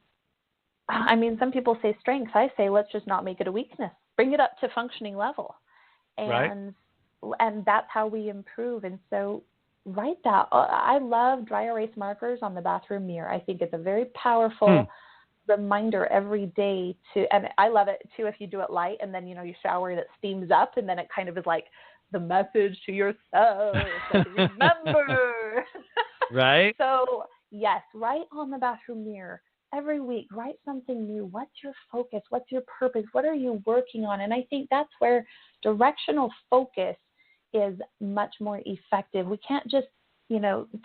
I mean, some people say strength. I say, let's just not make it a weakness. Bring it up to functioning level. And that's how we improve. And so write that. I love dry erase markers on the bathroom mirror. I think it's a very powerful reminder every day and I love it too if you do it light and then, you shower and it steams up and then it kind of is like the message to yourself. Like, remember. Right. So yes, write on the bathroom mirror every week. Write something new. What's your focus? What's your purpose? What are you working on? And I think that's where directional focus is much more effective. We can't just,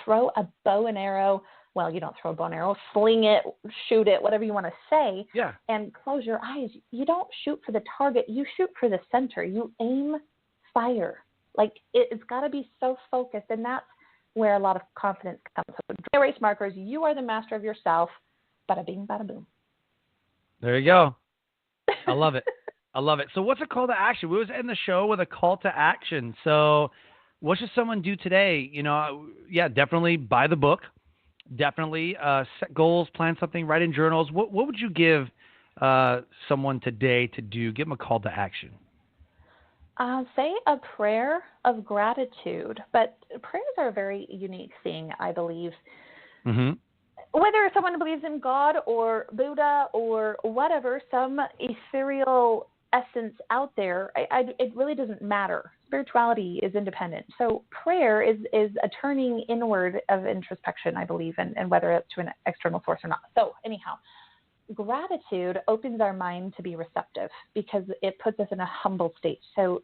throw a bow and arrow. Well, you don't throw a bow and arrow, fling it, shoot it, whatever you want to say, and close your eyes. You don't shoot for the target. You shoot for the center. You aim, fire. Like it's got to be so focused, and that's where a lot of confidence comes. So dry erase markers, you are the master of yourself. Bada bing, bada boom. There you go. I love it. I love it. So what's a call to action? We always end the show with a call to action. So what should someone do today? Definitely buy the book. Definitely set goals, plan something, write in journals. What would you give someone today to do? Give them a call to action. Say a prayer of gratitude. But prayers are a very unique thing, I believe. Mm-hmm. Whether someone believes in God or Buddha or whatever, some ethereal essence out there, it really doesn't matter. Spirituality is independent. So prayer is a turning inward of introspection, I believe, and whether it's to an external source or not. So anyhow, gratitude opens our mind to be receptive because it puts us in a humble state. So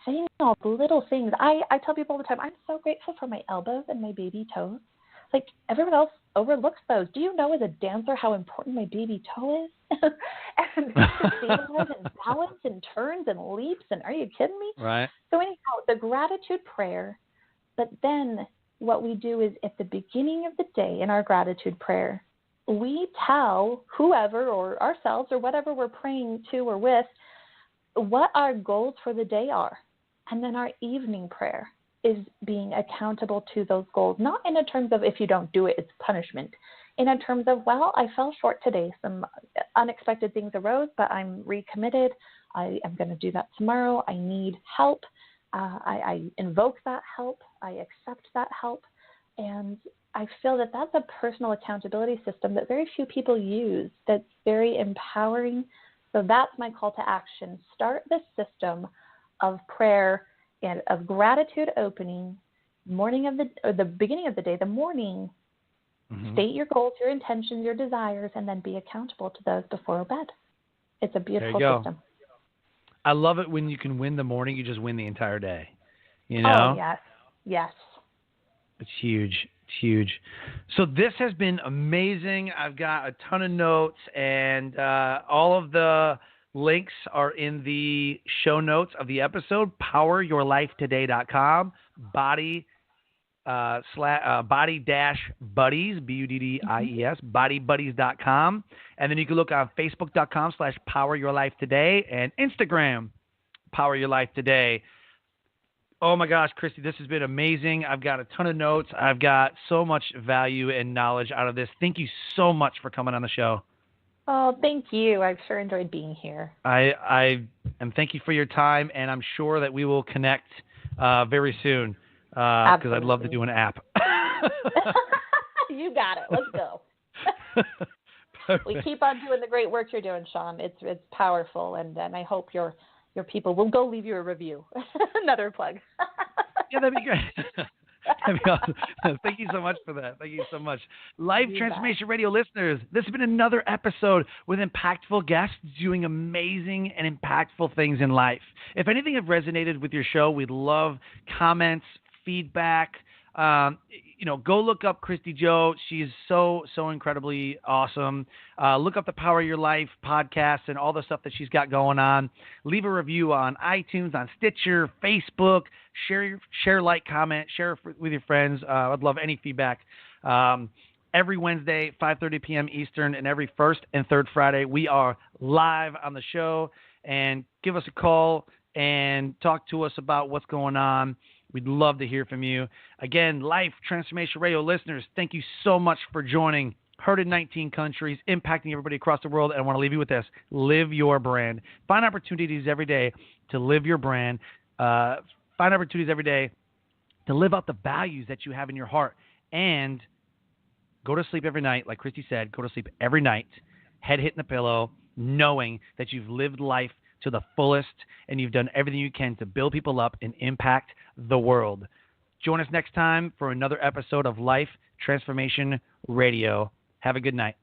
saying all the little things, I tell people all the time, I'm so grateful for my elbows and my baby toes. Like, everyone else overlooks those. Do you know as a dancer how important my baby toe is? And stabilize and balance and turns and leaps, and are you kidding me? Right. So anyhow, the gratitude prayer, but then what we do is at the beginning of the day in our gratitude prayer, we tell whoever or ourselves or whatever we're praying to or with what our goals for the day are. And then our evening prayer is being accountable to those goals, not in a terms of if you don't do it, it's punishment. In a terms of, well, I fell short today. Some unexpected things arose, but I'm recommitted. I am going to do that tomorrow. I need help. I invoke that help. I accept that help. And I feel that that's a personal accountability system that very few people use that's very empowering. So that's my call to action. Start the system of prayer and of gratitude opening, the beginning of the day, the morning. Mm-hmm. State your goals, your intentions, your desires, and then be accountable to those before bed. It's a beautiful system. I love it when you can win the morning, you just win the entire day. Oh, yes. Yes. It's huge. It's huge. So this has been amazing. I've got a ton of notes, and all of the links are in the show notes of the episode, poweryourlifetoday.com, body-buddies, BUDDIES, bodybuddies.com. And then you can look on facebook.com/poweryourlifetoday and Instagram, poweryourlifetoday. Oh my gosh, Kristy, this has been amazing. I've got a ton of notes. I've got so much value and knowledge out of this. Thank you so much for coming on the show. Oh, thank you. I've sure enjoyed being here. And thank you for your time, and I'm sure that we will connect very soon because I'd love to do an app. You got it. Let's go. We keep on doing the great work you're doing, Sean. It's powerful, and I hope your people will go leave you a review. Another plug. Yeah, that'd be great. That'd be awesome. Thank you so much for that. Thank you so much. Life Transformation Radio listeners, this has been another episode with impactful guests doing amazing and impactful things in life. If anything have resonated with your show, we'd love comments, feedback. Go look up Kristy Jo. She's so incredibly awesome. Look up the Power Your Life podcast and all the stuff that she's got going on. Leave a review on iTunes, on Stitcher, Facebook. Share, like, comment, share with your friends. I'd love any feedback. every Wednesday, 5:30 p.m. Eastern, and every first and third Friday, we are live on the show. And give us a call and talk to us about what's going on. We'd love to hear from you. Again, Life Transformation Radio listeners, thank you so much for joining. Heard in 19 countries, impacting everybody across the world. And I want to leave you with this. Live your brand. Find opportunities every day to live your brand. Find opportunities every day to live out the values that you have in your heart. And go to sleep every night. Like Kristy said, go to sleep every night, head hitting the pillow, knowing that you've lived life to the fullest and you've done everything you can to build people up and impact the world. Join us next time for another episode of Life Transformation Radio. Have a good night.